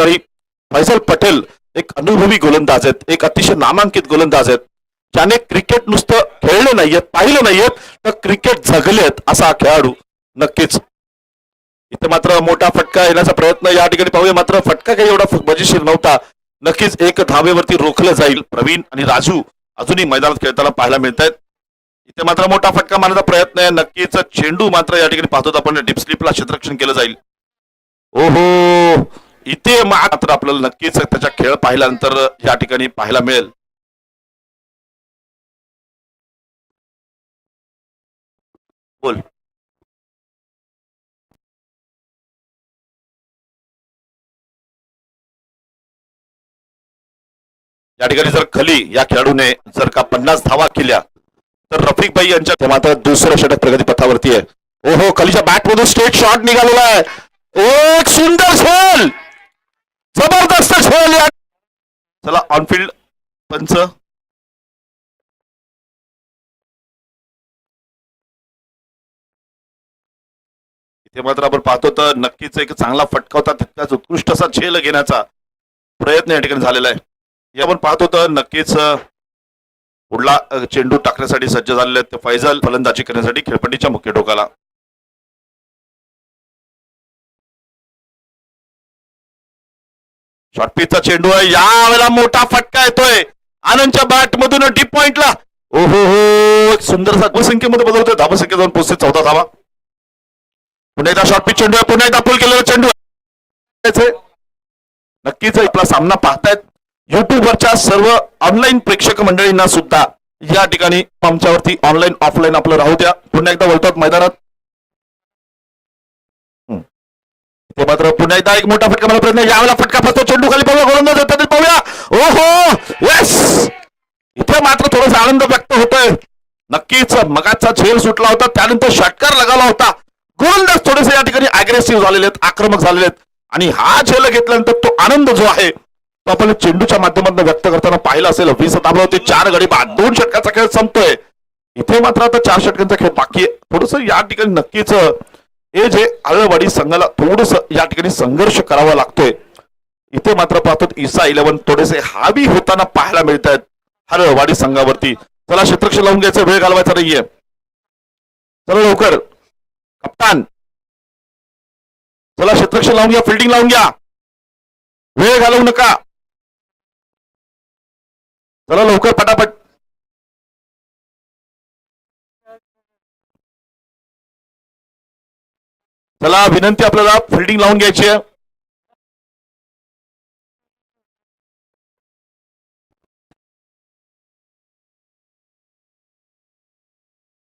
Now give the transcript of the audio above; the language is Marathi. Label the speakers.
Speaker 1: ठिकाणी फैसल पटेल एक अनुभवी गोलंदाज आहेत, एक अतिशय नामांकित गोलंदाज आहेत, ज्याने क्रिकेट नुसतं खेळले नाहीयेत, पाहिलं नाहीयेत, तर क्रिकेट जगलेत असा खेळाडू नक्कीच. इथे मात्र मोठा फटका येण्याचा प्रयत्न या ठिकाणी पाहूया, मात्र फटका काही एवढा मजेशीर नव्हता. नक्कीच एक धावेवरती रोखलं जाईल. प्रवीण आणि राजू अजूनही मैदानात खेळताना पाहायला मिळत आहेत. इथे मात्र मोठा फटका मारण्याचा प्रयत्न आहे. नक्कीच चेंडू मात्र या ठिकाणी पाहतो आपण डीप स्लिपला क्षेत्ररक्षण केलं जाईल. ओहो, इथे मात्र आपल्याला नक्कीच त्याच्या खेळ पाहिल्यानंतर या ठिकाणी पाहायला मिळेल. बोल. या ठिकाणी जर खली या खेळाडूने जर का 50 धावा केल्या तर रफिक भाई यांच्या मात्र दुसरं षटक प्रगती पथावरती आहे. ओहो, खलीच्या बॅट मधून स्ट्रेट शॉट निघालेला आहे. एक सुंदर झेल, जबरदस्त झेल. चला ऑनफिल्ड पंच. इथे मात्र आपण पाहतो तर नक्कीच एक चांगला फटका होता, तितकाच उत्कृष्ट असा झेल घेण्याचा प्रयत्न या ठिकाणी झालेला आहे. हे आपण पाहतो तर नक्कीच पुढला चेंडू टाकण्यासाठी सज्ज झालेले आहेत फैजल, फलंदाजी करण्यासाठी खेळपट्टीच्या मुख्य टोकाला. शॉर्टपिचचा चेंडू आहे, यावेळेला मोठा फटका येतोय आनंदच्या बॅट मधून डीप पॉइंटला. ओहो हो, सुंदर धावसंख्येमध्ये बदलतोय, धावसंख्या जाऊन पोहोचते 14 धावा. पुन्हा एकदा शॉर्टपिच चेंडू आहे, पुन्हा एकदा पुल केलेला चेंडू. नक्कीच आपला सामना पाहतायत युट्यूबवरच्या सर्व ऑनलाईन प्रेक्षक मंडळींना सुद्धा या ठिकाणी आमच्यावरती ऑनलाईन ऑफलाईन आपलं राहू द्या. पुन्हा एकदा वळतात मैदानात. ते मात्र पुन्हा एकदा एक मोठा फटका मला प्रयत्न, यावेळेला फटका फसतो, चेंडू खाली पाहूया, गोलंदाज येतात पाहूया. ओहो, यस, इथे मात्र थोडासा आनंद व्यक्त होतोय. नक्कीच मगाचा झेल सुटला होता, त्यानंतर षटकार लगावला होता. गोलंदाज थोडेसे या ठिकाणी अग्रेसिव्ह झालेले आहेत, आक्रमक झालेले आहेत, आणि हा झेल घेतल्यानंतर तो आनंद जो आहे तो आपण चेंडूच्या माध्यमातून व्यक्त करताना पाहिला असेल. 20 धावांवरती 4 गडी बाद, 2 षटकाचा खेळ संपतोय. इथे मात्र आता 4 षटकांचा खेळ बाकी आहे. थोडस या ठिकाणी नक्कीच हे जे आळवाडी संघाला थोडस या ठिकाणी संघर्ष करावा लागतोय. इथे मात्र पाहतो ईसा 11 थोडेसे हावी होताना पाहायला मिळत आहेत हळवाडी संघावरती. चला क्षेत्ररक्षण लावून घ्यायचं, वेळ घालवायचा नाहीये. चला लवकर कप्तान, चला क्षेत्ररक्षण लावून घ्या, फिल्डिंग लावून घ्या, वेळ घालवू नका. चला लवकर पटापट. चला विनंती, आपल्याला फिल्डिंग लावून घ्यायची आहे.